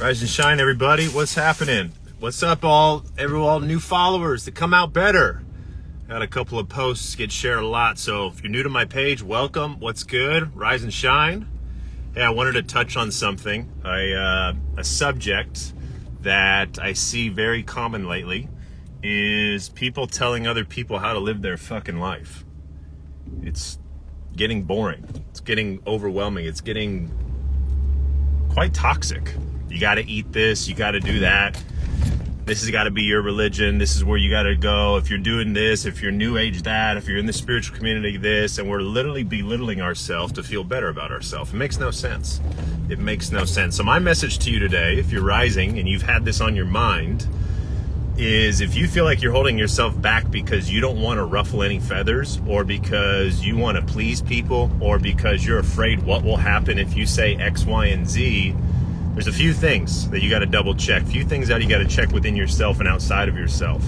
Rise and shine, everybody. What's happening? What's up, all new followers that come out better? Got a couple of posts get shared a lot, so if you're new to my page, welcome. What's good? Rise and shine. Hey, I wanted to touch on something, a subject that I see very common lately is people telling other people how to live their fucking life. It's getting boring. It's getting overwhelming. It's getting quite toxic. You got to eat this. You got to do that. This has got to be your religion. This is where you got to go. If you're doing this, if you're new age that, if you're in the spiritual community this, and we're literally belittling ourselves to feel better about ourselves. It makes no sense. It makes no sense. So my message to you today, if you're rising and you've had this on your mind, is if you feel like you're holding yourself back because you don't want to ruffle any feathers, or because you want to please people, or because you're afraid what will happen if you say X, Y, and Z, there's a few things that you got to double check. A few things that you got to check within yourself and outside of yourself.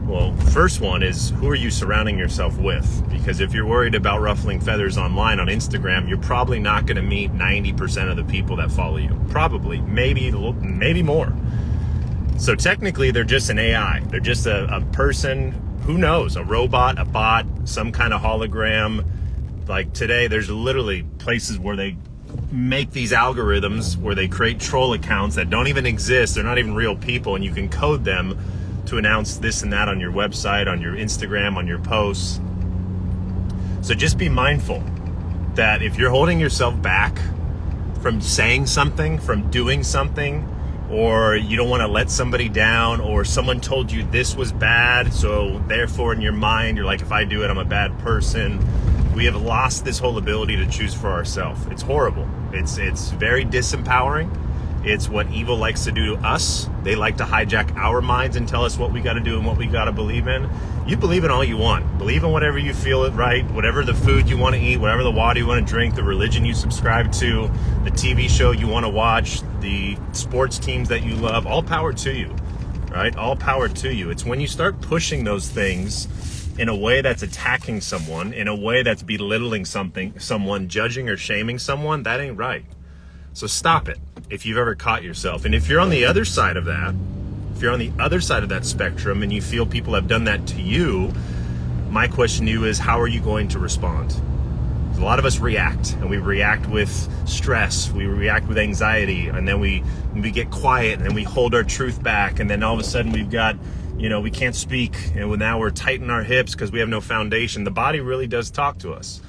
Well, first one is, who are you surrounding yourself with? Because if you're worried about ruffling feathers online on Instagram, you're probably not going to meet 90% of the people that follow you. Probably, maybe more. So technically, they're just an AI. They're just a person, who knows, a robot, a bot, some kind of hologram. Like today, there's literally places where they make these algorithms where they create troll accounts that don't even exist. They're not even real people, and you can code them to announce this and that on your website, on your Instagram, on your posts. So just be mindful that if you're holding yourself back from saying something, from doing something, or you don't want to let somebody down, or someone told you this was bad, so therefore in your mind you're like, if I do it, I'm a bad person. We have lost this whole ability to choose for ourselves. It's horrible. It's very disempowering. It's what evil likes to do to us. They like to hijack our minds and tell us what we got to do and what we got to believe in. You believe in all you want. Believe in whatever you feel it right, whatever the food you want to eat, whatever the water you want to drink, the religion you subscribe to, the TV show you want to watch, the sports teams that you love. All power to you, right? All power to you. It's when you start pushing those things in a way that's attacking someone, in a way that's belittling someone, judging or shaming someone, that ain't right. So stop it if you've ever caught yourself. And if you're on the other side of that, spectrum, and you feel people have done that to you, my question to you is, how are you going to respond? A lot of us react, and we react with stress, we react with anxiety, and then we get quiet, and then we hold our truth back, and then all of a sudden we've got, we can't speak, and now we're tightening our hips because we have no foundation. The body really does talk to us.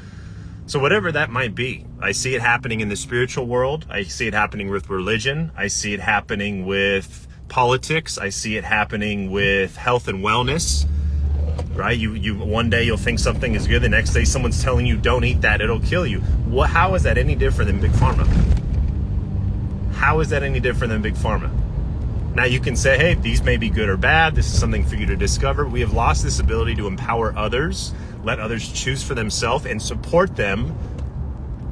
So whatever that might be, I see it happening in the spiritual world. I see it happening with religion. I see it happening with politics. I see it happening with health and wellness, right? You one day you'll think something is good. The next day someone's telling you, don't eat that, it'll kill you. How is that any different than Big Pharma? How is that any different than Big Pharma? Now you can say, hey, these may be good or bad. This is something for you to discover. We have lost this ability to empower others, let others choose for themselves, and support them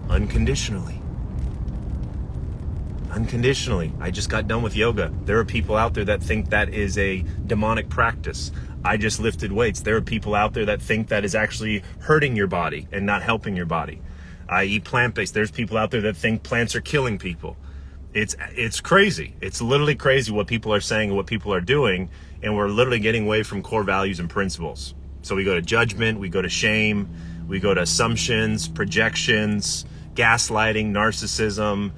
unconditionally. Unconditionally. I just got done with yoga. There are people out there that think that is a demonic practice. I just lifted weights. There are people out there that think that is actually hurting your body and not helping your body. I eat plant-based. There's people out there that think plants are killing people. It's crazy. It's literally crazy what people are saying and what people are doing, and we're literally getting away from core values and principles. So we go to judgment, we go to shame, we go to assumptions, projections, gaslighting, narcissism,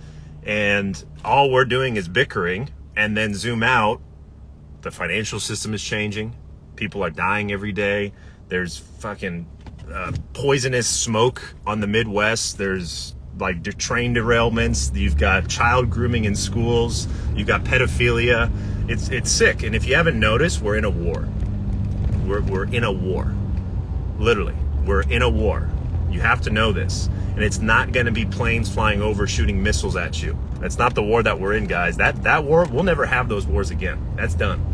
and all we're doing is bickering. And then zoom out, the financial system is changing. People are dying every day. There's fucking poisonous smoke on the Midwest. There's like train derailments. You've got child grooming in schools. You've got pedophilia. It's sick. And if you haven't noticed, we're in a war. We're in a war. Literally, we're in a war. You have to know this. And it's not going to be planes flying over shooting missiles at you. That's not the war that we're in, guys. That war, we'll never have those wars again. That's done.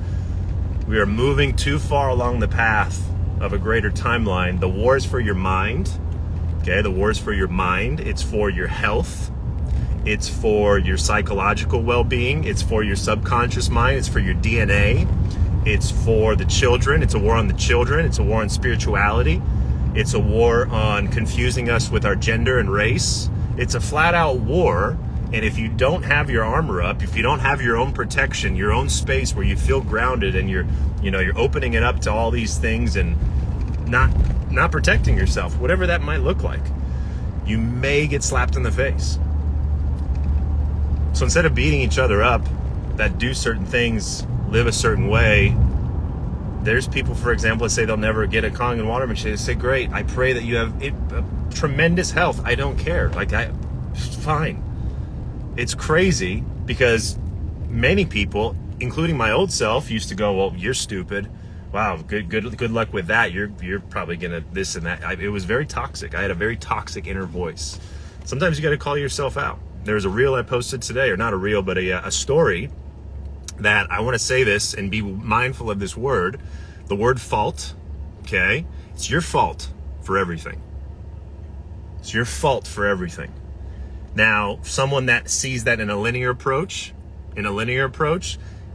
We are moving too far along the path of a greater timeline. The war is for your mind. Okay, the war is for your mind. It's for your health. It's for your psychological well-being. It's for your subconscious mind. It's for your DNA. It's for the children. It's a war on the children. It's a war on spirituality. It's a war on confusing us with our gender and race. It's a flat-out war And if you don't have your armor up, if you don't have your own protection, your own space where you feel grounded, and you're opening it up to all these things and not protecting yourself, whatever that might look like, you may get slapped in the face. So instead of beating each other up that do certain things, live a certain way, there's people, for example, that say they'll never get a Kangen water machine. They say, great, I pray that you have tremendous health. I don't care. Fine. It's crazy because many people, including my old self, used to go, well, you're stupid. Wow, good luck with that. You're probably gonna this and that. It was very toxic. I had a very toxic inner voice. Sometimes you got to call yourself out. There's a reel I posted today, or not a reel, but a story that I want to say this and be mindful of this word, the word fault. Okay, it's your fault for everything. It's your fault for everything. Now, someone that sees that in a linear approach,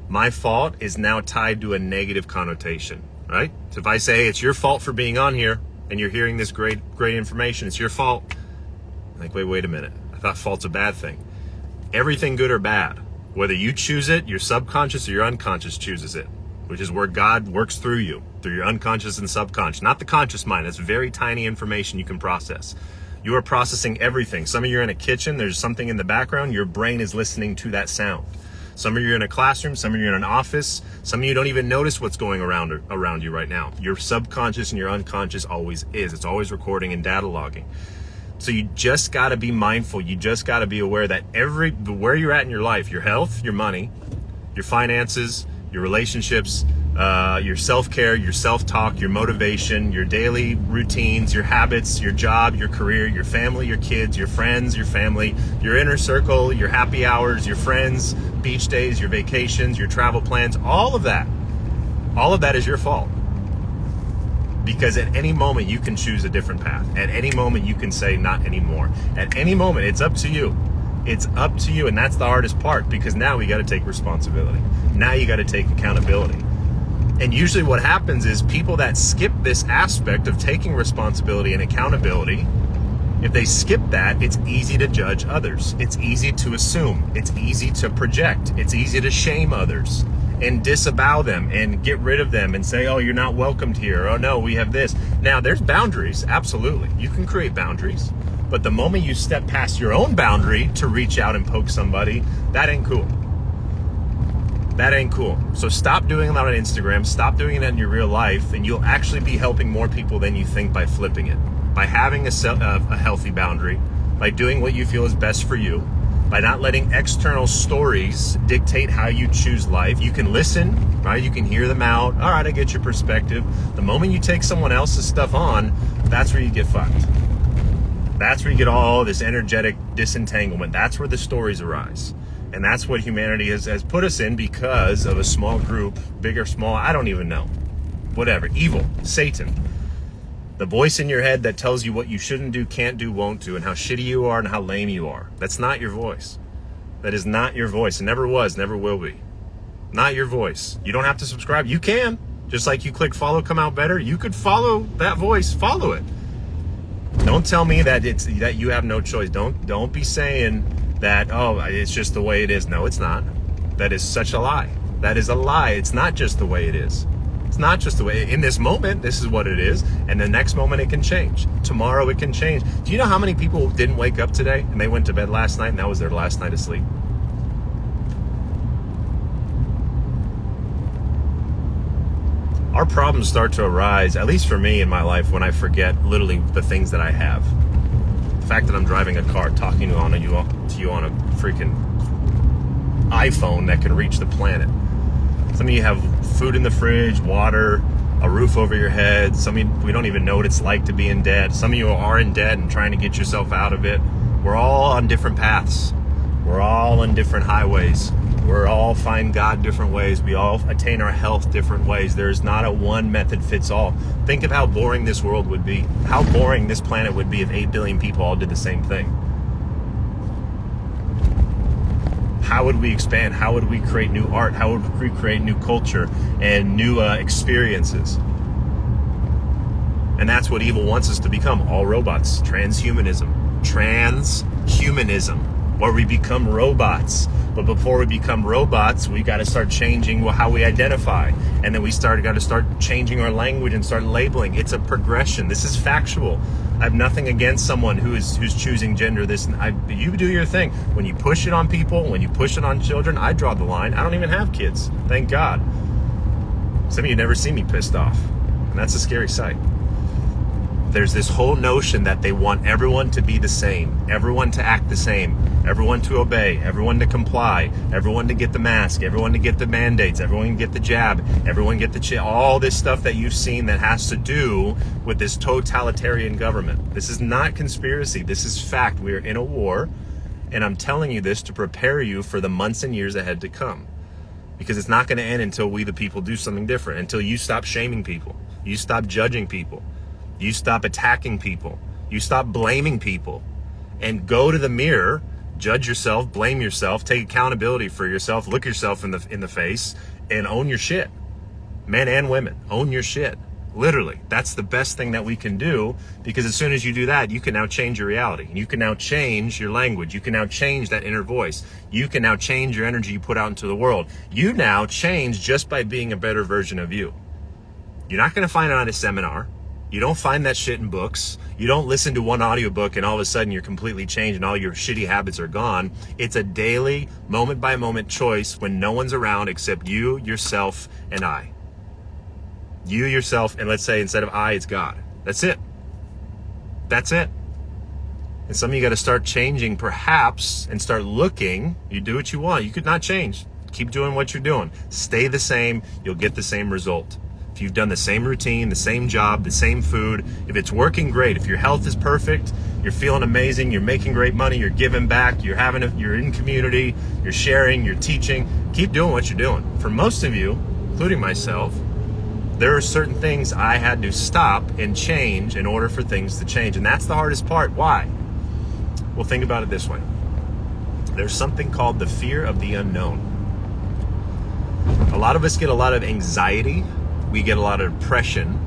my fault is now tied to a negative connotation, right? So if I say it's your fault for being on here and you're hearing this great information, it's your fault. Like, wait a minute. I thought fault's a bad thing. Everything good or bad, whether you choose it, your subconscious or your unconscious chooses it, which is where God works through you, through your unconscious and subconscious, not the conscious mind. That's very tiny information you can process. You are processing everything. Some of you are in a kitchen, there's something in the background, your brain is listening to that sound. Some of you are in a classroom, some of you are in an office, some of you don't even notice what's going around you right now. Your subconscious and your unconscious always is. It's always recording and data logging. So you just got to be mindful. You just got to be aware that where you're at in your life, your health, your money, your finances, your relationships, your self-care, your self-talk, your motivation, your daily routines, your habits, your job, your career, your family, your kids, your friends, your family, your inner circle, your happy hours, your friends, beach days, your vacations, your travel plans, all of that is your fault. Because at any moment you can choose a different path. At any moment you can say not anymore. At any moment, it's up to you. It's up to you, and that's the hardest part, because now we got to take responsibility. Now you got to take accountability. And usually what happens is people that skip this aspect of taking responsibility and accountability, if they skip that, it's easy to judge others. It's easy to assume. It's easy to project. It's easy to shame others and disavow them and get rid of them and say, oh, you're not welcomed here. Oh, no, we have this. Now, there's boundaries. Absolutely. You can create boundaries. But the moment you step past your own boundary to reach out and poke somebody, that ain't cool. That ain't cool. So stop doing that on Instagram. Stop doing it in your real life, and you'll actually be helping more people than you think by flipping it. By having a healthy boundary, by doing what you feel is best for you, by not letting external stories dictate how you choose life. You can listen, right? You can hear them out. All right, I get your perspective. The moment you take someone else's stuff on, that's where you get fucked. That's where you get all this energetic disentanglement. That's where the stories arise. And that's what humanity has put us in because of a small group, big or small, I don't even know. Whatever, evil, Satan. The voice in your head that tells you what you shouldn't do, can't do, won't do, and how shitty you are and how lame you are. That's not your voice. That is not your voice. It never was, never will be. Not your voice. You don't have to subscribe. You can. Just like you click follow, come out better. You could follow that voice. Follow it. Don't tell me that you have no choice. Don't be saying that, oh, it's just the way it is. No, it's not. That is such a lie. That is a lie. It's not just the way it is. It's not just the way. In this moment, this is what it is, and the next moment it can change. Tomorrow it can change. Do you know how many people didn't wake up today and they went to bed last night and that was their last night of sleep? Our problems start to arise, at least for me in my life, when I forget literally the things that I have. The fact that I'm driving a car, talking to you on a freaking iPhone that can reach the planet. Some of you have food in the fridge, water, a roof over your head. Some of you, we don't even know what it's like to be in debt. Some of you are in debt and trying to get yourself out of it. We're all on different paths. We're all on different highways. We're all find God different ways. We all attain our health different ways. There's not a one method fits all. Think of how boring this world would be. How boring this planet would be if 8 billion people all did the same thing. How would we expand? How would we create new art? How would we create new culture and new experiences? And that's what evil wants us to become. All robots. Transhumanism. Transhumanism. or we become robots. But before we become robots, we got to start changing how we identify. And then we got to start changing our language and start labeling. It's a progression. This is factual. I have nothing against someone who's choosing gender. You do your thing. When you push it on people, when you push it on children, I draw the line. I don't even have kids. Thank God. Some of you never see me pissed off. And that's a scary sight. There's this whole notion that they want everyone to be the same, everyone to act the same, everyone to obey, everyone to comply, everyone to get the mask, everyone to get the mandates, everyone to get the jab, everyone get the all this stuff that you've seen that has to do with this totalitarian government. This is not conspiracy. This is fact. We are in a war, and I'm telling you this to prepare you for the months and years ahead to come. Because it's not going to end until we the people do something different, until you stop shaming people, you stop judging people, you stop attacking people, you stop blaming people, and go to the mirror, judge yourself, blame yourself, take accountability for yourself, look yourself in the face, and own your shit. Men and women, own your shit. Literally, that's the best thing that we can do, because as soon as you do that, you can now change your reality. You can now change your language. You can now change that inner voice. You can now change your energy you put out into the world. You now change just by being a better version of you. You're not going to find it on a seminar. You don't find that shit in books. You don't listen to one audiobook and all of a sudden you're completely changed and all your shitty habits are gone. It's a daily, moment by moment choice when no one's around except you, yourself, and I. You, yourself, and let's say instead of I, it's God. That's it. That's it. And some of you got to start changing perhaps and start looking. You do what you want. You could not change. Keep doing what you're doing. Stay the same. You'll get the same result. If you've done the same routine, the same job, the same food, if it's working great, if your health is perfect, you're feeling amazing, you're making great money, you're giving back, you're in community, you're sharing, you're teaching, keep doing what you're doing. For most of you, including myself, there are certain things I had to stop and change in order for things to change. And that's the hardest part. Why? Well, think about it this way. There's something called the fear of the unknown. A lot of us get a lot of anxiety. We get a lot of depression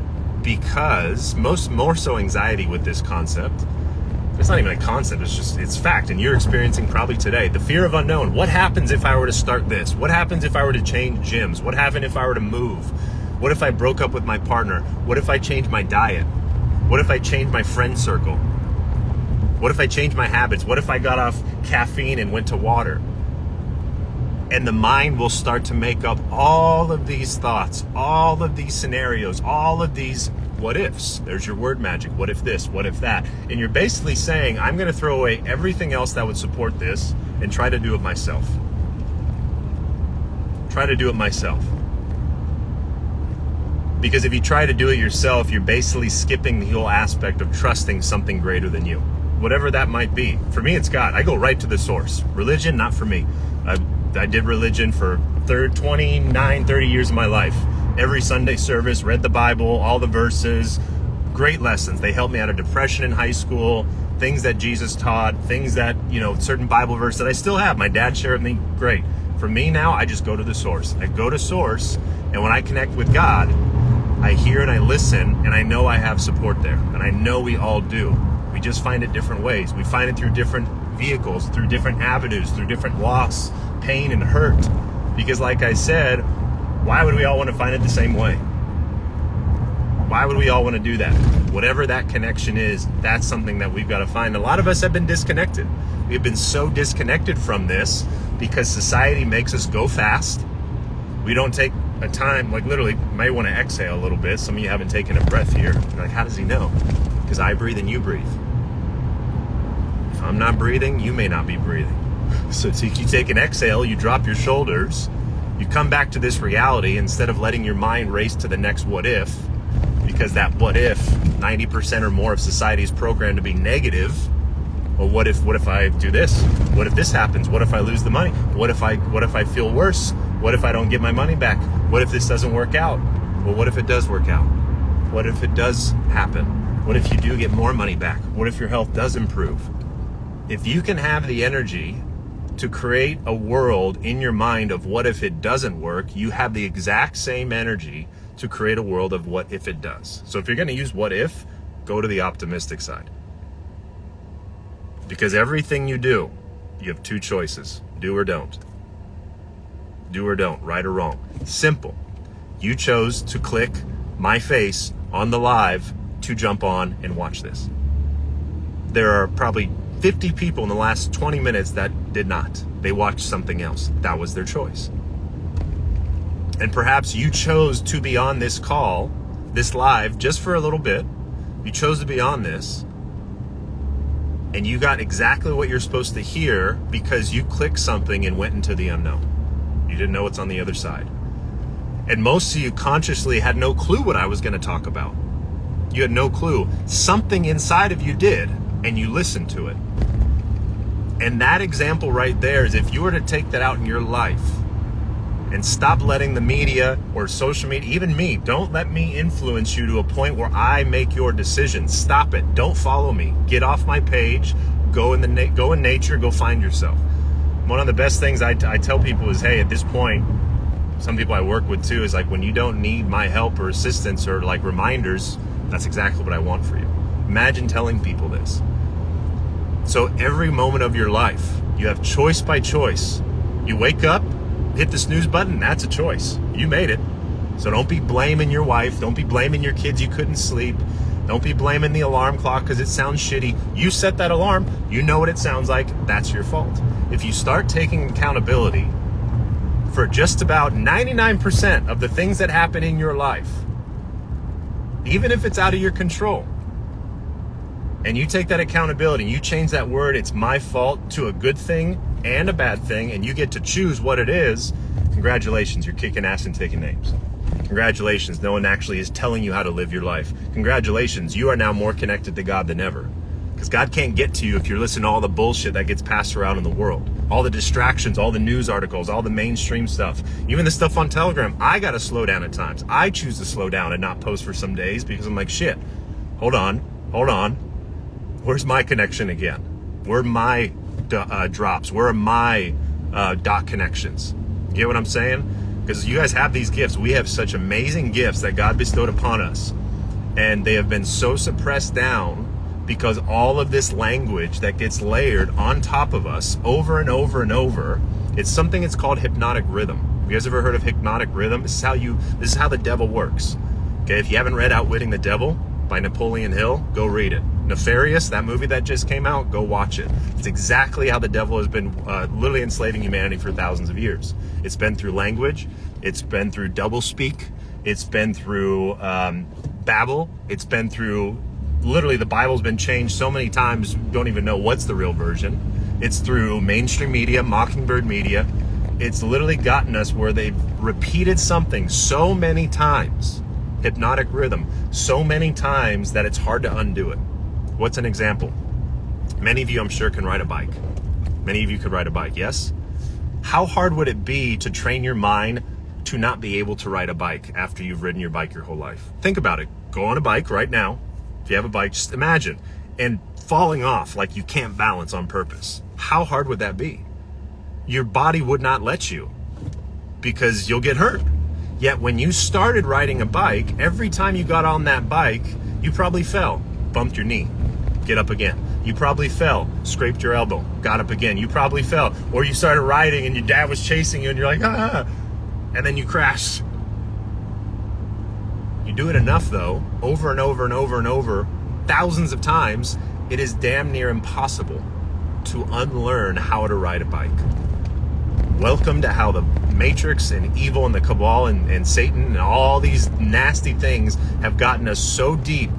because more so anxiety with this concept. It's not even a concept, it's fact, and you're experiencing probably today. The fear of unknown. What happens if I were to start this? What happens if I were to change gyms? What happens if I were to move? What if I broke up with my partner? What if I changed my diet? What if I changed my friend circle? What if I changed my habits? What if I got off caffeine and went to water? And the mind will start to make up all of these thoughts, all of these scenarios, all of these what ifs. There's your word magic. What if this? What if that? And you're basically saying, I'm going to throw away everything else that would support this and try to do it myself. Try to do it myself. Because if you try to do it yourself, you're basically skipping the whole aspect of trusting something greater than you. Whatever that might be. For me, it's God. I go right to the source. Religion, not for me. I did religion for 29, 30 years of my life. Every Sunday service, read the Bible, all the verses, great lessons. They helped me out of depression in high school, things that Jesus taught, things that, certain Bible verse that I still have. My dad shared with me, great. For me now, I just go to the source. I go to source, and when I connect with God, I hear and I listen, and I know I have support there. And I know we all do. We just find it different ways. We find it through different vehicles, through different avenues, through different loss, pain, and hurt. Because like I said, why would we all want to find it the same way? Why would we all want to do that? Whatever that connection is, that's something that we've got to find. A lot of us have been disconnected. We've been so disconnected from this because society makes us go fast. We don't take a time, like literally, you might want to exhale a little bit. Some of you haven't taken a breath here. You're like, how does he know? Because I breathe and you breathe. If I'm not breathing, you may not be breathing. So you take an exhale, you drop your shoulders, you come back to this reality instead of letting your mind race to the next what if, because that what if, 90% or more of society is programmed to be negative. Well, what if I do this? What if this happens? What if I lose the money? What if I feel worse? What if I don't get my money back? What if this doesn't work out? Well, what if it does work out? What if it does happen? What if you do get more money back? What if your health does improve? If you can have the energy to create a world in your mind of what if it doesn't work, you have the exact same energy to create a world of what if it does. So if you're going to use what if, go to the optimistic side. Because everything you do, You have two choices, do or don't. Do or don't, right or wrong. Simple. You chose to click my face on the live to jump on and watch this. There are probably 50 people in the last 20 minutes that did not. They watched something else. That was their choice. And perhaps you chose to be on this call, this live, just for a little bit. You chose to be on this, and you got exactly what you're supposed to hear because you clicked something and went into the unknown. You didn't know what's on the other side. And most of you consciously had no clue what I was going to talk about. You had no clue. Something inside of you did, and you listened to it. And that example right there is, if you were to take that out in your life and stop letting the media or social media, even me, don't let me influence you to a point where I make your decisions. Stop it. Don't follow me. Get off my page. Go in nature. Go find yourself. One of the best things I tell people is, hey, at this point, some people I work with too, is like, when you don't need my help or assistance or like reminders, that's exactly what I want for you. Imagine telling people this. So every moment of your life, you have choice by choice. You wake up, hit the snooze button, that's a choice. You made it. So don't be blaming your wife. Don't be blaming your kids you couldn't sleep. Don't be blaming the alarm clock because it sounds shitty. You set that alarm. You know what it sounds like. That's your fault. If you start taking accountability for just about 99% of the things that happen in your life, even if it's out of your control, and you take that accountability and you change that word, it's my fault, to a good thing and a bad thing, and you get to choose what it is, congratulations, you're kicking ass and taking names. Congratulations, no one actually is telling you how to live your life. Congratulations, you are now more connected to God than ever. Because God can't get to you if you're listening to all the bullshit that gets passed around in the world. All the distractions, all the news articles, all the mainstream stuff. Even the stuff on Telegram, I gotta slow down at times. I choose to slow down and not post for some days because I'm like, shit, hold on. Where's my connection again? Where are my drops? Where are my dot connections? You get what I'm saying? Because you guys have these gifts. We have such amazing gifts that God bestowed upon us. And they have been so suppressed down because all of this language that gets layered on top of us over and over and over, it's something that's called hypnotic rhythm. Have you guys ever heard of hypnotic rhythm? This is how the devil works. Okay, if you haven't read Outwitting the Devil by Napoleon Hill, go read it. Nefarious, that movie that just came out, go watch it. It's exactly how the devil has been literally enslaving humanity for thousands of years. It's been through language, it's been through doublespeak, it's been through babble, it's been through, literally the Bible's been changed so many times, don't even know what's the real version. It's through mainstream media, mockingbird media. It's literally gotten us where they've repeated something so many times, hypnotic rhythm, so many times that it's hard to undo it. What's an example? Many of you, I'm sure, can ride a bike. Many of you could ride a bike, yes? How hard would it be to train your mind to not be able to ride a bike after you've ridden your bike your whole life? Think about it. Go on a bike right now. If you have a bike, just imagine. And falling off like you can't balance on purpose. How hard would that be? Your body would not let you because you'll get hurt. Yet when you started riding a bike, every time you got on that bike, you probably fell, bumped your knee, get up again. You probably fell, scraped your elbow, got up again. You probably fell, or you started riding and your dad was chasing you and you're like, ah, and then you crashed. You do it enough though, over and over and over and over, thousands of times, it is damn near impossible to unlearn how to ride a bike. Welcome to how the Matrix and evil and the cabal and Satan and all these nasty things have gotten us so deep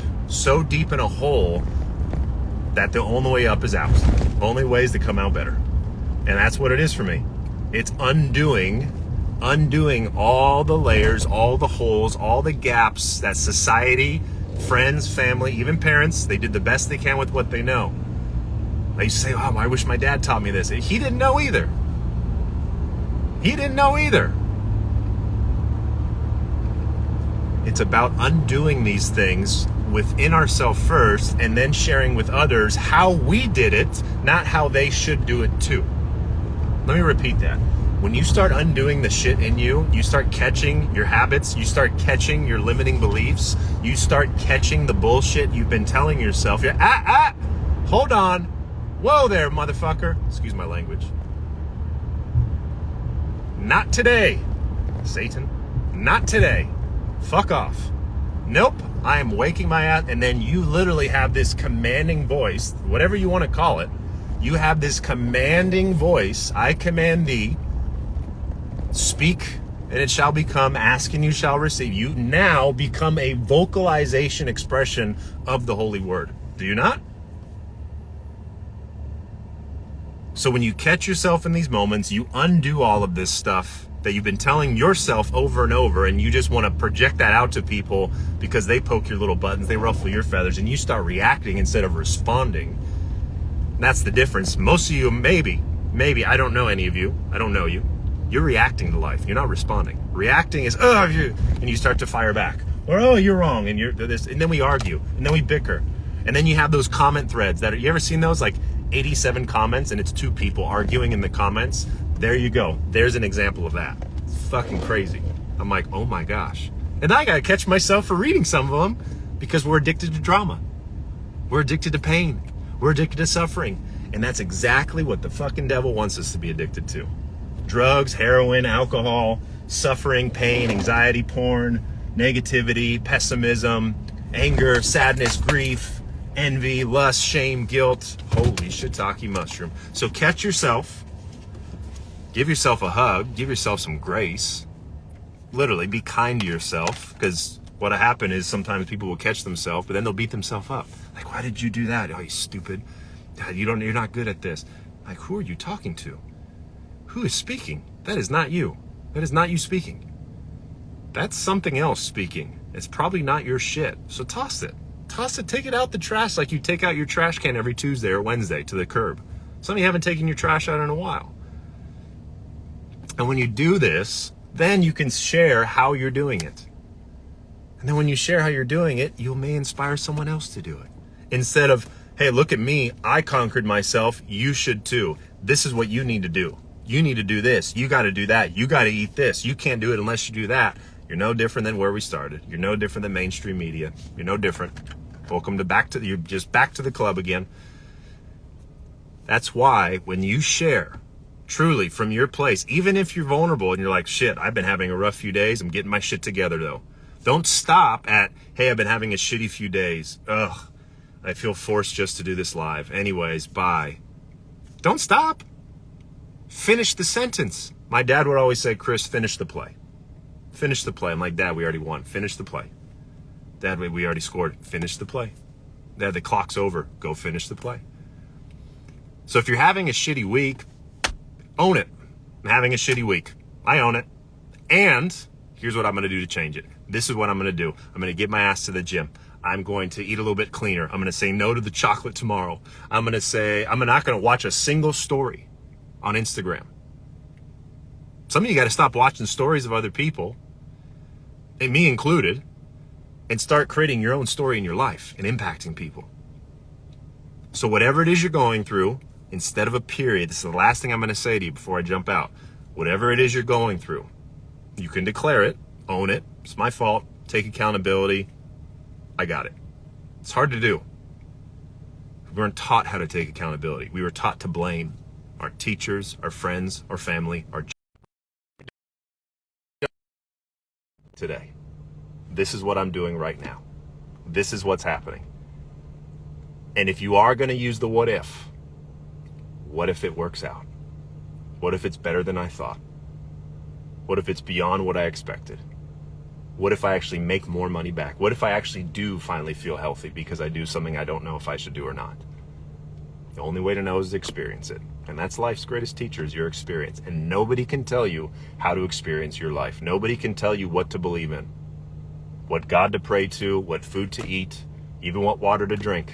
in a hole that the only way up is out. Only way is to come out better. And that's what it is for me. It's undoing all the layers, all the holes, all the gaps that society, friends, family, even parents, they did the best they can with what they know. I used to say, oh, I wish my dad taught me this. He didn't know either. He didn't know either. It's about undoing these things within ourselves first and then sharing with others how we did it, not how they should do it too. Let me repeat that. When you start undoing the shit in you, you start catching your habits, you start catching your limiting beliefs, you start catching the bullshit you've been telling yourself. You're, hold on. Whoa there, motherfucker. Excuse my language. Not today, Satan. Not today. Fuck off. Nope, I am waking my ass. And then you literally have this commanding voice, whatever you want to call it. You have this commanding voice. I command thee. Speak, and it shall become. Ask, and you shall receive. You now become a vocalization expression of the holy word. Do you not? So when you catch yourself in these moments, you undo all of this stuff that you've been telling yourself over and over, and you just want to project that out to people because they poke your little buttons, they ruffle your feathers, and you start reacting instead of responding. And that's the difference. Most of you, maybe, I don't know any of you. I don't know you. You're reacting to life. You're not responding. Reacting is, and you start to fire back. Or, oh, you're wrong, and you're this, and then we argue, and then we bicker. And then you have those comment threads that you ever seen those? Like 87 comments, and it's 2 people arguing in the comments. There you go. There's an example of that. It's fucking crazy. I'm like, oh my gosh. And I gotta catch myself for reading some of them because we're addicted to drama. We're addicted to pain. We're addicted to suffering. And that's exactly what the fucking devil wants us to be addicted to. Drugs, heroin, alcohol, suffering, pain, anxiety, porn, negativity, pessimism, anger, sadness, grief, envy, lust, shame, guilt. Holy shiitake mushroom. So catch yourself. Give yourself a hug. Give yourself some grace. Literally, be kind to yourself, because what'll happen is sometimes people will catch themselves, but then they'll beat themselves up. Like, why did you do that? Oh, you stupid. You're not good at this. Like, who are you talking to? Who is speaking? That is not you. That is not you speaking. That's something else speaking. It's probably not your shit. So toss it. Toss it. Take it out the trash like you take out your trash can every Tuesday or Wednesday to the curb. Some of you haven't taken your trash out in a while. And when you do this, then you can share how you're doing it. And then when you share how you're doing it, you may inspire someone else to do it. Instead of, hey, look at me, I conquered myself, you should too. This is what you need to do. You need to do this. You got to do that. You got to eat this. You can't do it unless you do that. You're no different than where we started. You're no different than mainstream media. You're no different. Welcome to you're just back to the club again. That's why when you share truly from your place, even if you're vulnerable and you're like, shit, I've been having a rough few days. I'm getting my shit together though. Don't stop at, hey, I've been having a shitty few days. Ugh, I feel forced just to do this live. Anyways, bye. Don't stop. Finish the sentence. My dad would always say, Chris, finish the play. Finish the play. I'm like, Dad, we already won. Finish the play. Dad, we already scored. Finish the play. Dad, the clock's over. Go finish the play. So if you're having a shitty week, own it. I'm having a shitty week. I own it. And here's what I'm going to do to change it. This is what I'm going to do. I'm going to get my ass to the gym. I'm going to eat a little bit cleaner. I'm going to say no to the chocolate tomorrow. I'm not going to watch a single story on Instagram. Some of you got to stop watching stories of other people, and me included, and start creating your own story in your life and impacting people. So whatever it is you're going through, instead of a period, this is the last thing I'm going to say to you before I jump out. Whatever it is you're going through, you can declare it, own it. It's my fault. Take accountability. I got it. It's hard to do. We weren't taught how to take accountability. We were taught to blame our teachers, our friends, our family, our today. This is what I'm doing right now. This is what's happening. And if you are going to use the what if it works out? What if it's better than I thought? What if it's beyond what I expected? What if I actually make more money back? What if I actually do finally feel healthy because I do something I don't know if I should do or not? The only way to know is to experience it. And that's life's greatest teacher, is your experience. And nobody can tell you how to experience your life. Nobody can tell you what to believe in, what God to pray to, what food to eat, even what water to drink,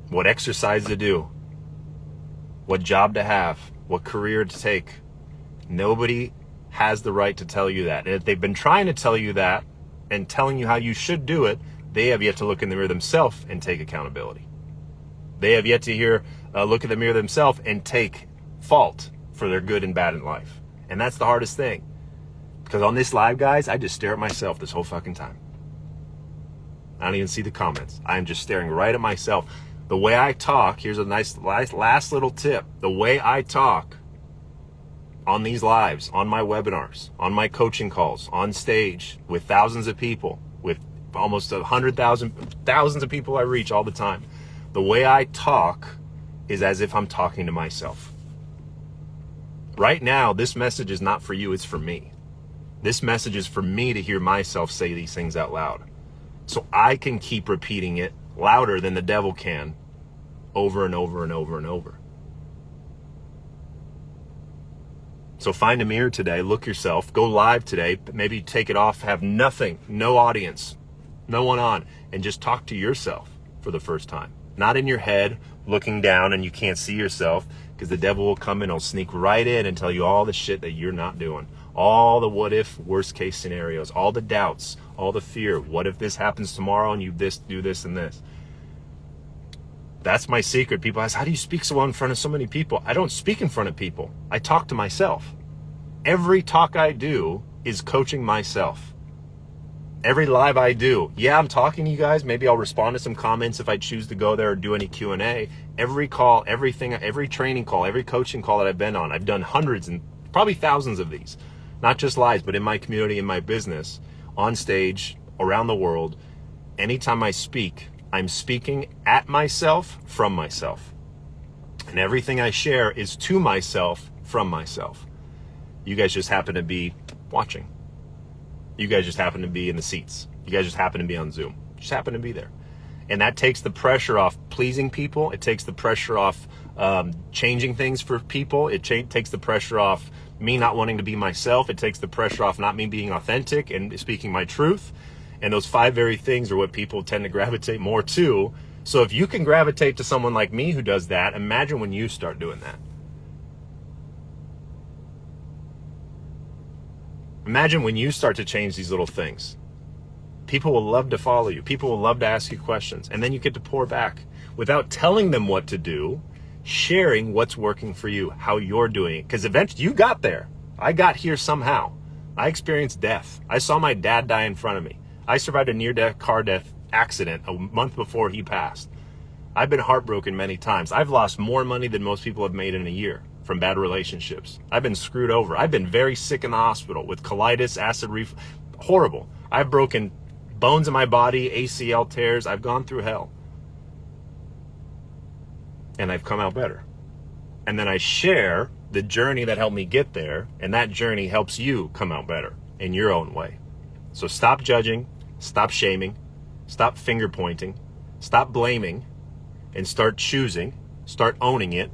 what exercise to do, what job to have, what career to take. Nobody has the right to tell you that. And if they've been trying to tell you that and telling you how you should do it, they have yet to look in the mirror themselves and take accountability. They have yet to look in the mirror themselves and take fault for their good and bad in life. And that's the hardest thing. Because on this live, guys, I just stare at myself this whole fucking time. I don't even see the comments. I'm just staring right at myself. The way I talk, here's a nice last little tip. The way I talk on these lives, on my webinars, on my coaching calls, on stage, with thousands of people, with almost 100,000, thousands of people I reach all the time. The way I talk is as if I'm talking to myself. Right now, this message is not for you, it's for me. This message is for me to hear myself say these things out loud. So I can keep repeating it louder than the devil can, over and over and over and over. So find a mirror today, look yourself, go live today, maybe take it off, have nothing, no audience, no one on, and just talk to yourself for the first time. Not in your head, looking down and you can't see yourself, because the devil will come in, he'll sneak right in and tell you all the shit that you're not doing. All the what if, worst case scenarios, all the doubts, all the fear. What if this happens tomorrow and you do this and this? That's my secret. People ask, how do you speak so well in front of so many people? I don't speak in front of people. I talk to myself. Every talk I do is coaching myself. Every live I do, yeah, I'm talking to you guys. Maybe I'll respond to some comments if I choose to go there or do any Q&A. Every call, everything, every training call, every coaching call that I've been on, I've done hundreds and probably thousands of these. Not just lives, but in my community, in my business, on stage, around the world. Anytime I speak, I'm speaking at myself, from myself. And everything I share is to myself, from myself. You guys just happen to be watching. You guys just happen to be in the seats. You guys just happen to be on Zoom. Just happen to be there. And that takes the pressure off pleasing people. It takes the pressure off changing things for people. It takes the pressure off me not wanting to be myself. It takes the pressure off not me being authentic and speaking my truth. And those 5 very things are what people tend to gravitate more to. So if you can gravitate to someone like me who does that, imagine when you start doing that. Imagine when you start to change these little things. People will love to follow you. People will love to ask you questions. And then you get to pour back without telling them what to do, sharing what's working for you, how you're doing it. Because eventually you got there. I got here somehow. I experienced death. I saw my dad die in front of me. I survived a near-death car death accident a month before he passed. I've been heartbroken many times. I've lost more money than most people have made in a year from bad relationships. I've been screwed over. I've been very sick in the hospital with colitis, acid reflux. Horrible. I've broken bones in my body, ACL tears. I've gone through hell. And I've come out better. And then I share the journey that helped me get there, and that journey helps you come out better in your own way. So stop judging, stop shaming, stop finger pointing, stop blaming, and start choosing, start owning it,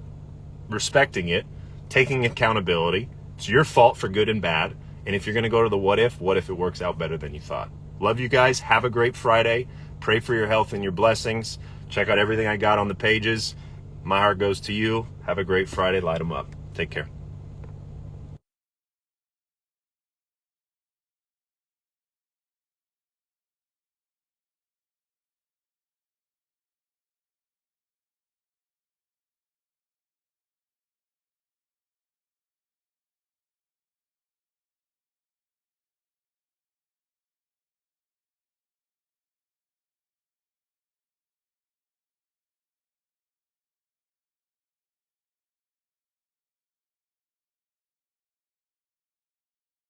respecting it, taking accountability. It's your fault for good and bad. And if you're going to go to the what if it works out better than you thought? Love you guys. Have a great Friday. Pray for your health and your blessings. Check out everything I got on the pages. My heart goes to you. Have a great Friday. Light them up. Take care.